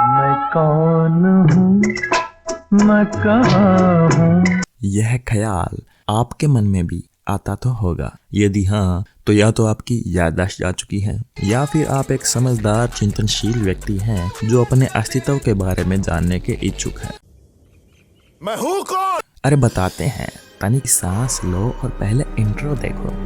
मैं कौन हूँ, मैं कहाँ हूँ। यह ख्याल आपके मन में भी आता तो होगा। यदि हाँ, तो या तो आपकी याददाश्त जा चुकी है या फिर आप एक समझदार चिंतनशील व्यक्ति हैं जो अपने अस्तित्व के बारे में जानने के इच्छुक हैं। मैं हूँ कौन? अरे बताते हैं, तनिक सांस लो और पहले इंट्रो देखो।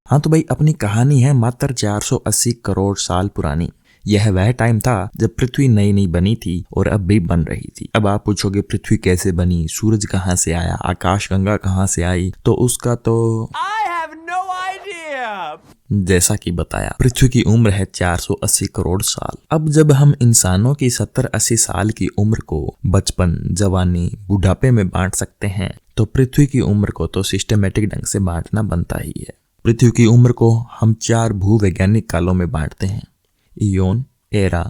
हाँ तो भाई, अपनी कहानी है मात्र 480 करोड़ साल पुरानी। यह वह टाइम था जब पृथ्वी नई नई बनी थी और अब भी बन रही थी। अब आप पूछोगे पृथ्वी कैसे बनी, सूरज कहाँ से आया, आकाशगंगा कहाँ से आई, तो उसका तो I have no idea. जैसा कि बताया, पृथ्वी की उम्र है 480 करोड़ साल। अब जब हम इंसानों की 70-80 साल की उम्र को बचपन, जवानी, बुढ़ापे में बांट सकते हैं, तो पृथ्वी की उम्र को तो सिस्टमेटिक ढंग से बांटना बनता ही है। पृथ्वी की उम्र को हम 4 भूवैज्ञानिक कालों में बांटते हैं: इयोन, एरा,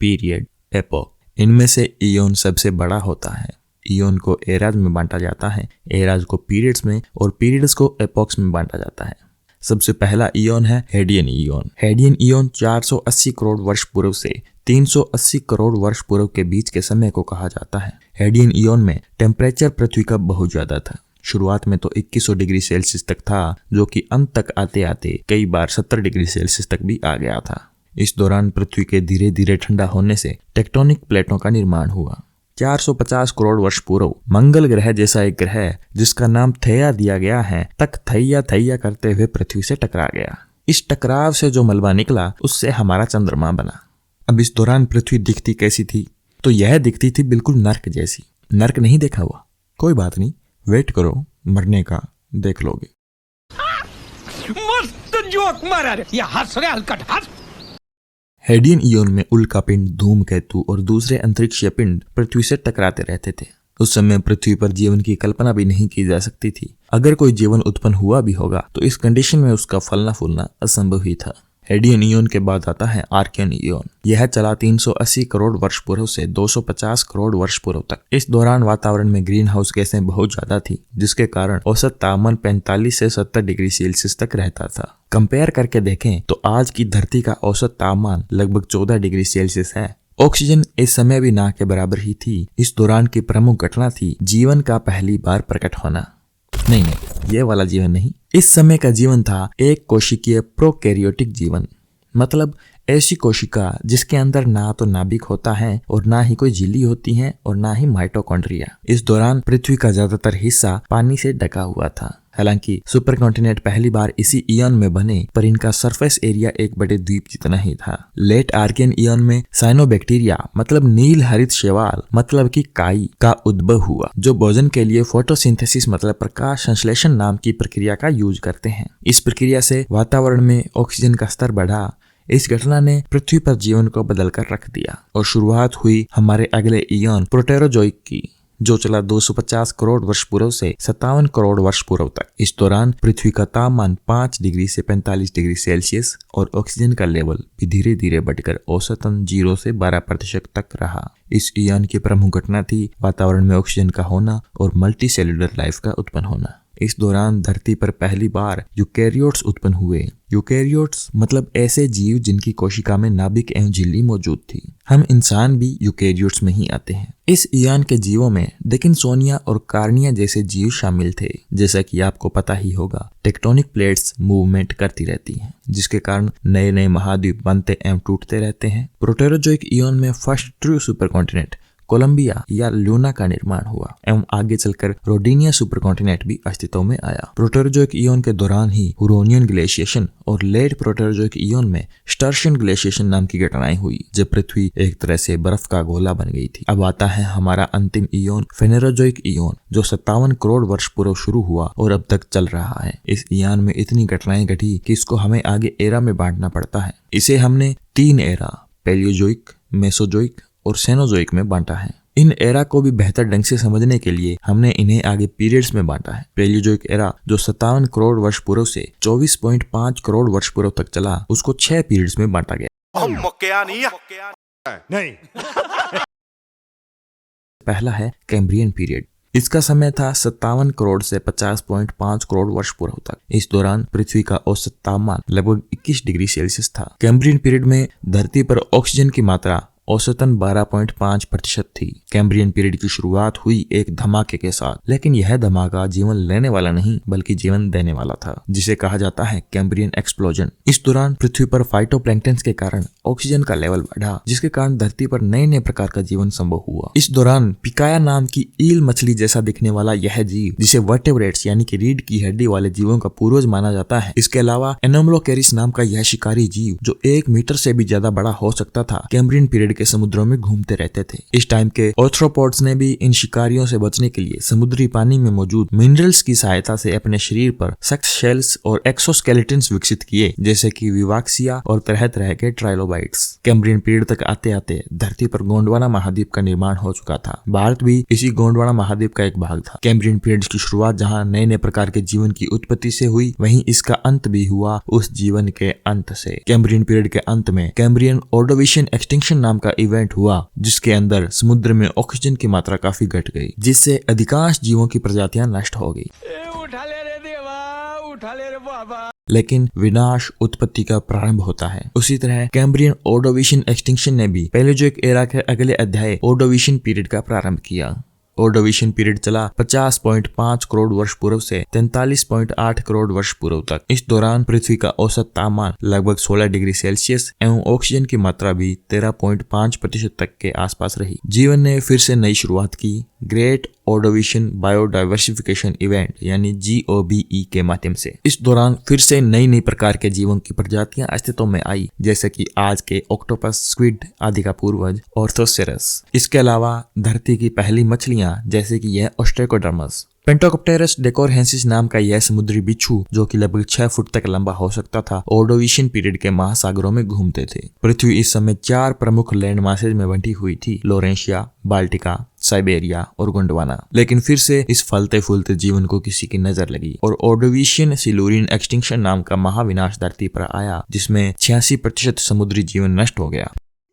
पीरियड, एपोक। इनमें से इयोन सबसे बड़ा होता है। इयोन को एराज में बांटा जाता है, एराज को पीरियड्स में और पीरियड्स को एपोक्स में बांटा जाता है। सबसे पहला इयोन है Hadean Eoin. Hadean Eoin 480 crore वर्ष पूर्व से 380 करोड़ वर्ष पूर्व के बीच के समय को कहा जाता है। हेडियन इयोन में टेम्परेचर पृथ्वी का बहुत ज्यादा था। शुरुआत में तो 2100 डिग्री सेल्सियस तक था, जो कि अंत तक आते आते कई बार 70 डिग्री सेल्सियस तक भी आ गया था। इस दौरान पृथ्वी के धीरे धीरे ठंडा होने से टेक्टोनिक प्लेटों का निर्माण हुआ। 450 करोड़ वर्ष पूर्व मंगल ग्रह जैसा एक ग्रह जिसका नाम थैया दिया गया है, तक थैया थैया करते हुए पृथ्वी से टकरा गया। इस टकराव से जो मलबा निकला, उससे हमारा चंद्रमा बना। अब इस दौरान पृथ्वी दिखती कैसी थी? तो यह दिखती थी बिल्कुल नर्क जैसी। नर्क नहीं देखा हुआ? कोई बात नहीं, वेट करो, मरने का देख लोगे। मस्त जोक मारा रे, ये हंस रहे हलकट हंस। हेडियन इयोन में उल्कापिंड, धूमकेतु और दूसरे अंतरिक्षीय पिंड पृथ्वी से टकराते रहते थे। उस समय पृथ्वी पर जीवन की कल्पना भी नहीं की जा सकती थी। अगर कोई जीवन उत्पन्न हुआ भी होगा तो इस कंडीशन में उसका फलना फूलना असंभव ही था। हेडियन इयोन के बाद आता है आर्कियन इयोन। यह चला 380 करोड़ वर्ष पूर्व से 250 करोड़ वर्ष पूर्व तक। इस दौरान वातावरण में ग्रीन हाउस गैसें बहुत ज्यादा थी, जिसके कारण औसत तापमान 45 से 70 डिग्री सेल्सियस तक रहता था। कंपेयर करके देखें तो आज की धरती का औसत तापमान लगभग 14 डिग्री सेल्सियस है। ऑक्सीजन इस समय भी ना के बराबर ही थी। इस दौरान की प्रमुख घटना थी जीवन का पहली बार प्रकट होना। नहीं, ये वाला जीवन नहीं। इस समय का जीवन था एक कोशिकीय प्रोकैरियोटिक जीवन, मतलब ऐसी कोशिका जिसके अंदर ना तो नाभिक होता है और ना ही कोई झिल्ली होती है और ना ही माइटोकॉन्ड्रिया। इस दौरान पृथ्वी का ज्यादातर हिस्सा पानी से ढका हुआ था। हालांकि सुपर कॉन्टिनेंट पहली बार इसी इयन में बने, पर इनका सरफेस एरिया एक बड़े द्वीप जितना ही था। लेट आर्कियन इयन में साइनोबैक्टीरिया मतलब नील हरित शैवाल मतलब की काई का उद्भव हुआ, जो भोजन के लिए फोटोसिंथेसिस मतलब प्रकाश संश्लेषण नाम की प्रक्रिया का यूज करते हैं। इस प्रक्रिया से वातावरण में ऑक्सीजन का स्तर बढ़ा। इस घटना ने पृथ्वी पर जीवन को बदल कर रख दिया और शुरुआत हुई हमारे अगले इयन प्रोटेरोजोइक की, जो चला 250 करोड़ वर्ष पूर्व से 57 करोड़ वर्ष पूर्व तक। इस दौरान पृथ्वी का तापमान 5 डिग्री से 45 डिग्री सेल्सियस और ऑक्सीजन का लेवल भी धीरे धीरे बढ़कर औसतन 0 से 12% तक रहा। इस इयन की प्रमुख घटना थी वातावरण में ऑक्सीजन का होना और मल्टी सेल्युलर लाइफ का उत्पन्न होना। इस दौरान धरती पर पहली बार यूकैरियोट्स उत्पन्न हुए। यूकैरियोट्स मतलब ऐसे जीव जिनकी कोशिका में नाभिक एवं झिल्ली मौजूद थी। हम इंसान भी यूकैरियोट्स में ही आते हैं। इस इयान के जीवों में डिकिंसोनिया और कार्निया जैसे जीव शामिल थे। जैसा कि आपको पता ही होगा, टेक्टोनिक प्लेट्स मूवमेंट करती रहती हैं, जिसके कारण नए नए महाद्वीप बनते एवं टूटते रहते हैं। प्रोटेरोजोइक इयन में first true supercontinent Columbia या लूना का निर्माण हुआ एवं आगे चलकर रोडिनिया सुपर कॉन्टिनेंट भी अस्तित्व में आया। प्रोटेरोजोइक इयन के दौरान ही हुरोनियन ग्लेशिएशन और लेट प्रोटेरोजोइक इयन में स्टर्शियन ग्लेशिएशन नाम की घटनाएं हुई, जब पृथ्वी एक तरह से बर्फ का गोला बन गई थी। अब आता है हमारा अंतिम इयन फेनेरोजोइक इयन, जो 57 करोड़ वर्ष पूर्व शुरू हुआ और अब तक चल रहा है। इस इयन में इतनी घटनाएं घटी कि इसको हमें आगे एरा में बांटना पड़ता है। इसे हमने 3 एरा पैलियोजोइक, मेसोजोइक और सेनोजोइक में बांटा है। इन एरा को भी बेहतर ढंग से समझने के लिए हमने इन्हें आगे पीरियड्स में बांटा है। पैलियोजोइक एरा जो 57 करोड़ वर्ष पूर्व से 24.5 करोड़ वर्ष पूर्व तक चला, उसको 6 पीरियड्स में बांटा गया। नहीं। पहला है कैम्ब्रियन पीरियड। इसका समय था 57 करोड़ से 50.5 करोड़ वर्ष पूर्व तक। इस दौरान पृथ्वी का औसत तापमान लगभग 21 डिग्री सेल्सियस था। कैम्ब्रियन पीरियड में धरती पर ऑक्सीजन की मात्रा औसतन 12.5% थी। कैम्ब्रियन पीरियड की शुरुआत हुई एक धमाके के साथ, लेकिन यह धमाका जीवन लेने वाला नहीं बल्कि जीवन देने वाला था, जिसे कहा जाता है कैम्ब्रियन एक्सप्लोजन। इस दौरान पृथ्वी पर फाइटोप्लैंक्टन के कारण ऑक्सीजन का लेवल बढ़ा, जिसके कारण धरती पर नए नए प्रकार का जीवन संभव हुआ। इस दौरान पिकाया नाम की ईल मछली जैसा दिखने वाला यह जीव, जिसे वर्टेब्रेट्स यानी कि रीढ़ की हड्डी वाले जीवों का पूर्वज माना जाता है। इसके अलावा एनोमलोकेरिस नाम का यह शिकारी जीव, जो 1 मीटर से भी ज्यादा बड़ा हो सकता था, कैम्ब्रियन पीरियड के समुद्रों में घूमते रहते थे। इस टाइम के आर्थ्रोपोड्स ने भी इन शिकारियों से बचने के लिए समुद्री पानी में मौजूद मिनरल्स की सहायता से अपने शरीर पर सख्त शेल्स और एक्सोस्केलेटन्स विकसित किए, जैसे कि विवाक्सिया और तरह तरह के ट्राइलोबाइट्स। कैम्ब्रियन पीरियड तक आते आते धरती पर गोंडवाना महाद्वीप का निर्माण हो चुका था। भारत भी इसी गोंडवाना महाद्वीप का एक भाग था। कैम्ब्रियन पीरियड की शुरुआत जहाँ नए नए प्रकार के जीवन की उत्पत्ति से हुई, वहीं इसका अंत भी हुआ उस जीवन के अंत से। कैम्ब्रियन पीरियड के अंत में कैम्ब्रियन ऑर्डोविशियन एक्सटिंक्शन नाम का इवेंट हुआ, जिसके अंदर समुद्र में ऑक्सीजन की मात्रा काफी घट गई, जिससे अधिकांश जीवों की प्रजातियां नष्ट हो गई। उठा ले रे देवा, उठा ले रे बाबा। लेकिन विनाश उत्पत्ति का प्रारंभ होता है। उसी तरह कैम्ब्रियन ऑर्डोविशियन एक्सटिंक्शन ने भी पैलेयोजोइक एरा के अगले अध्याय ऑर्डोविशियन पीरियड का प्रारंभ किया। ऑर्डोविशियन पीरियड चला 50.5 करोड़ वर्ष पूर्व से 43.8 करोड़ वर्ष पूर्व तक। इस दौरान पृथ्वी का औसत तापमान लगभग 16 डिग्री सेल्सियस एवं ऑक्सीजन की मात्रा भी 13.5% तक के आसपास रही। जीवन ने फिर से नई शुरुआत की ग्रेट ऑर्डोविशियन बायोडाइवर्सिफिकेशन इवेंट यानी GOBE के माध्यम से। इस दौरान फिर से नई नई प्रकार के जीवों की प्रजातियां अस्तित्व में आई, जैसे कि आज के ऑक्टोपस, स्क्विड आदि का पूर्वज ऑर्थोसेरस। इसके अलावा धरती की पहली मछलियां जैसे कि यह ऑस्ट्रेकोडर्मस, पेंटोकॉप्टेरस डेकोरहेंसिस नाम का यह समुद्री बिच्छू, जो कि लगभग 6 फुट तक लंबा हो सकता था, ऑर्डोविशियन पीरियड के महासागरों में घूमते थे। पृथ्वी इस समय 4 प्रमुख लैंड मासेज में बंटी हुई थी, लोरेंशिया, बाल्टिका, साइबेरिया और गोंडवाना। लेकिन फिर से इस फलते फूलते जीवन को किसी की नजर लगी और ऑर्डोविशियन सिलूरियन एक्सटिंक्शन नाम का महाविनाश धरती पर आया, जिसमें 86% समुद्री जीवन नष्ट हो गया।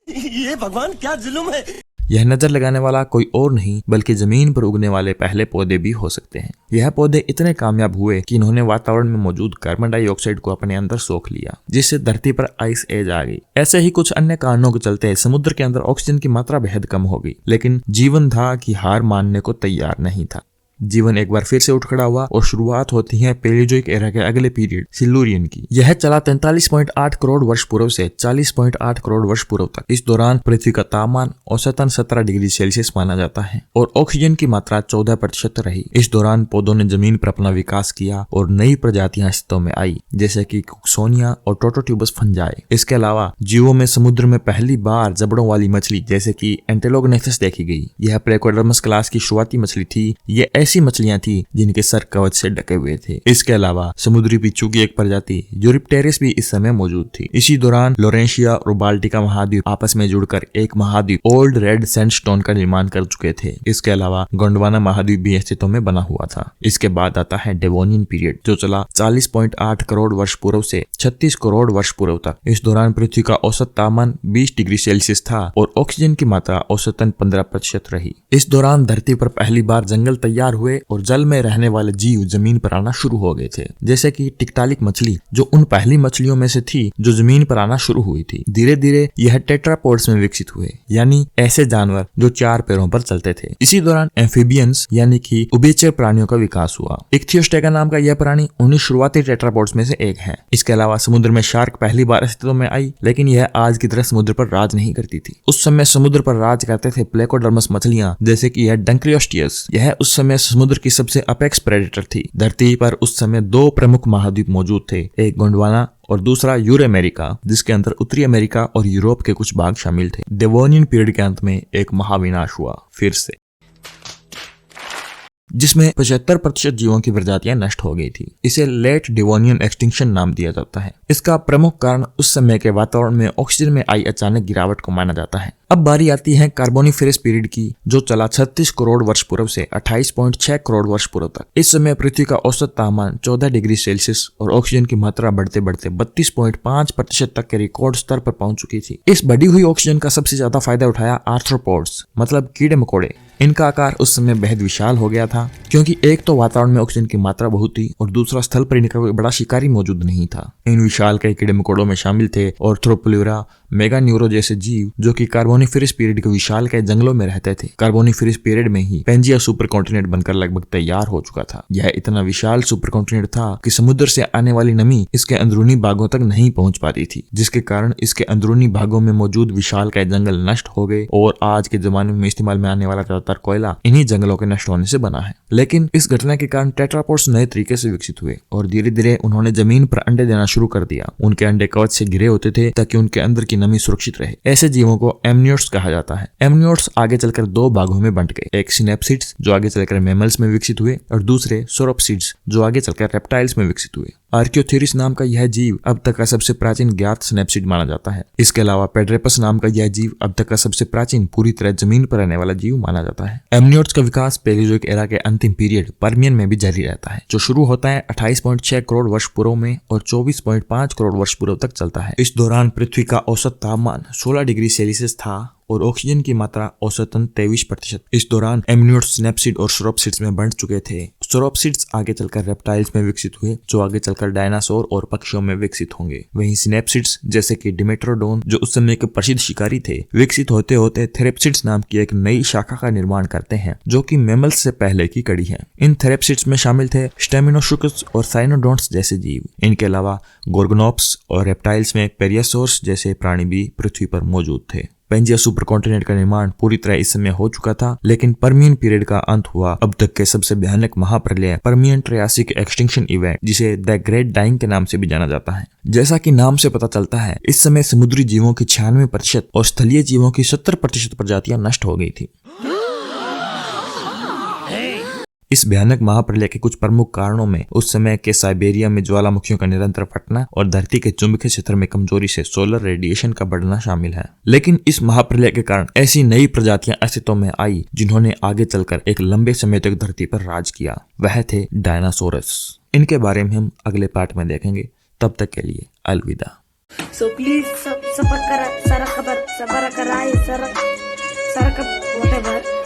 ये भगवान क्या जुल्म है। यह नजर लगाने वाला कोई और नहीं बल्कि जमीन पर उगने वाले पहले पौधे भी हो सकते हैं। यह पौधे इतने कामयाब हुए कि इन्होंने वातावरण में मौजूद कार्बन डाइऑक्साइड को अपने अंदर सोख लिया, जिससे धरती पर आइस एज आ गई। ऐसे ही कुछ अन्य कारणों के चलते समुद्र के अंदर ऑक्सीजन की मात्रा बेहद कम हो गई, लेकिन जीवन था कि हार मानने को तैयार नहीं था। जीवन एक बार फिर से उठ खड़ा हुआ और शुरुआत होती है पैलेयोजोइक एरा के अगले पीरियड सिलूरियन की। यह चला 43.8 करोड़ वर्ष पूर्व से 40.8 करोड़ वर्ष पूर्व तक। इस दौरान पृथ्वी का तापमान औसतन 17 डिग्री सेल्सियस माना जाता है और ऑक्सीजन की मात्रा 14% रही। इस दौरान पौधों ने जमीन पर अपना विकास किया और नई प्रजातियां अस्तित्व में आई, जैसे कि कुक्सोनिया और टोटोट्यूबस फंजाई। इसके अलावा जीवों में समुद्र में पहली बार जबड़ों वाली मछली जैसे कि एंटेलोग्नेथस देखी गई। यह प्लेकोडर्मस क्लास की शुरुआती मछली थी। यह ऐसी मछलियां थी जिनके सर कवच से ढके हुए थे। इसके अलावा समुद्री बिच्छू की एक प्रजाति यूरिप्टेरिस भी इस समय मौजूद थी। इसी दौरान लोरेंशिया और बाल्टिका महाद्वीप आपस में जुड़कर एक महाद्वीप ओल्ड रेड सैंडस्टोन का निर्माण कर चुके थे। इसके अलावा गोंडवाना महाद्वीप भी अस्तित्व में बना हुआ था। इसके बाद आता है डेवोनियन पीरियड, जो चला 40.8 करोड़ वर्ष पूर्व से 36 करोड़ वर्ष पूर्व तक। इस दौरान पृथ्वी का औसत तापमान 20 डिग्री सेल्सियस था और ऑक्सीजन की मात्रा औसतन 15% रही। इस दौरान धरती पर पहली बार जंगल तैयार हुए और जल में रहने वाले जीव जमीन पर आना शुरू हो गए थे, जैसे कि टिक्टालिक मछली, जो उन पहली मछलियों में से थी जो जमीन पर आना शुरू हुई थी। धीरे धीरे यह टेट्रापोड्स में विकसित हुए, यानी ऐसे जानवर जो 4 पैरों पर चलते थे। इसी दौरान एम्फीबियंस यानी कि उभयचर प्राणियों का विकास हुआ। इक्थियोस्टेगा नाम का यह प्राणी उन्हीं शुरुआती टेट्रापोड्स में से एक है। इसके अलावा समुद्र में शार्क पहली बार अस्तित्व में आई, लेकिन यह आज की तरह समुद्र पर राज नहीं करती थी। उस समय समुद्र पर राज करते थे प्लेकोडर्मस मछलियां, जैसे कि यह डंक्रियोस्टियस। यह उस समय समुद्र की सबसे अपेक्स प्रेडेटर थी। धरती पर उस समय 2 प्रमुख महाद्वीप मौजूद थे, एक गोंडवाना और दूसरा यूरेमेरिका, जिसके अंदर उत्तरी अमेरिका और यूरोप के कुछ भाग शामिल थे। डेवोनियन पीरियड के अंत में एक महाविनाश हुआ फिर से, जिसमें 75% जीवों की प्रजातियां नष्ट हो गई थी। इसे लेट डेवोनियन एक्सटिंक्शन नाम दिया जाता है। इसका प्रमुख कारण उस समय के वातावरण में ऑक्सीजन में आई अचानक गिरावट को माना जाता है। अब बारी आती है कार्बोनिफेरस पीरियड की, जो चला 36 करोड़ वर्ष पूर्व से 28.6 करोड़ वर्ष पूर्व तक। इस समय पृथ्वी का औसत तापमान 14 डिग्री सेल्सियस और ऑक्सीजन की मात्रा बढ़ते बढ़ते 32.5% तक के रिकॉर्ड स्तर पर पहुंच चुकी थी। इस बढ़ी हुई ऑक्सीजन का सबसे ज्यादा फायदा उठाया आर्थ्रोपोड्स, मतलब कीड़े मकोड़े, इनका आकार उस समय बेहद विशाल हो गया था, क्योंकि एक तो वातावरण में ऑक्सीजन की मात्रा बहुत थी और दूसरा स्थल पर इनका कोई बड़ा शिकारी मौजूद नहीं था। इन विशाल कई कीड़े मकोड़ों में शामिल थे ऑर्थ्रोप्लूरा, मेगान्यूरो जैसे जीव जो कि कार्बोनिफेरस पीरियड के विशाल कई जंगलों में रहते थे। कार्बोनिफेरस पीरियड में ही पेंजिया सुपर कॉन्टिनेंट बनकर लगभग तैयार हो चुका था। यह इतना विशाल सुपर कॉन्टिनेंट था कि समुद्र से आने वाली नमी इसके अंदरूनी भागों तक नहीं पहुंच पाती थी, जिसके कारण इसके अंदरूनी भागों में मौजूद विशाल कई जंगल नष्ट हो गए और आज के जमाने में इस्तेमाल में आने वाला ज्यादातर कोयला इन्हीं जंगलों के नष्ट होने से बना है। लेकिन इस घटना के कारण टेट्रापोड्स नए तरीके से विकसित हुए और धीरे धीरे उन्होंने जमीन पर अंडे देना शुरू कर दिया। उनके अंडे कवच से घिरे होते थे ताकि उनके अंदर की नमी सुरक्षित रहे। ऐसे जीवों को एमनियोट्स कहा जाता है। एमनियोट्स आगे चलकर दो भागों में बंट गए, एक सिनेप्सिड्स जो आगे चलकर मैमल्स में विकसित हुए और दूसरे सोरोप्सिड्स जो आगे चलकर रेप्टाइल्स में विकसित हुए। आर्कियोथेरिस नाम का यह जीव अब तक का सबसे प्राचीन ज्ञात सिनेप्सिड माना जाता है। इसके अलावा पेड्रेपस नाम का यह जीव अब तक का सबसे प्राचीन पूरी तरह जमीन पर रहने वाला जीव माना जाता है। एमनियोट्स का विकास पैलियोजोइक एरा के अंतिम पीरियड पर्मियन में भी जारी रहता है, जो शुरू होता है 28.6 करोड़ वर्ष पूर्व में और 24.5 करोड़ वर्ष पूर्व तक चलता है। इस दौरान पृथ्वी का औसत तापमान 16 डिग्री सेल्सियस था और ऑक्सीजन की मात्रा औसतन 23%। इस दौरान एमनियोट्स सिनेप्सिड और सोरोप्सिड्स में बंट चुके थे। सोरोप्सिड्स आगे चलकर रेप्टाइल्स में विकसित हुए, जो आगे चलकर डायनासोर और पक्षियों में विकसित होंगे। वहीं सिनेप्सिड्स जैसे कि डिमेट्रोडोन जो उस समय के प्रसिद्ध शिकारी थे, विकसित होते होते थेरेप्सिड्स नाम की एक नई शाखा का निर्माण करते हैं, जो कि मैमल्स से पहले की कड़ी है। इन थेरेप्सिड्स में शामिल थे स्टेमिनोशुकस और साइनोडोंट्स जैसे जीव। इनके अलावा गोर्गोनॉप्स और रेप्टाइल्स में पेरियासोर्स जैसे प्राणी भी पृथ्वी पर मौजूद थे। पेंजिया सुपर कॉन्टिनेंट का निर्माण पूरी तरह इस समय हो चुका था, लेकिन पर्मियन पीरियड का अंत हुआ। अब तक के सबसे भयानक महाप्रलय पर्मियन ट्रायसिक एक्सटिंक्शन इवेंट, जिसे द ग्रेट डाइंग के नाम से भी जाना जाता है। जैसा कि नाम से पता चलता है, इस समय समुद्री जीवों की 96% और स्थलीय जीवों की 70% प्रजातियां नष्ट हो गई थी। इस भयानक महाप्रलय के कुछ प्रमुख कारणों में उस समय के साइबेरिया में ज्वालामुखियों का निरंतर फटना और धरती के चुंबकीय क्षेत्र में कमजोरी से सोलर रेडिएशन का बढ़ना शामिल है। लेकिन इस महाप्रलय के कारण ऐसी नई प्रजातियां अस्तित्व में आई जिन्होंने आगे चलकर एक लंबे समय तक धरती पर राज किया। वह थे डायनासोरस। इनके बारे में हम अगले पार्ट में देखेंगे। तब तक के लिए अलविदा। So please, whatever.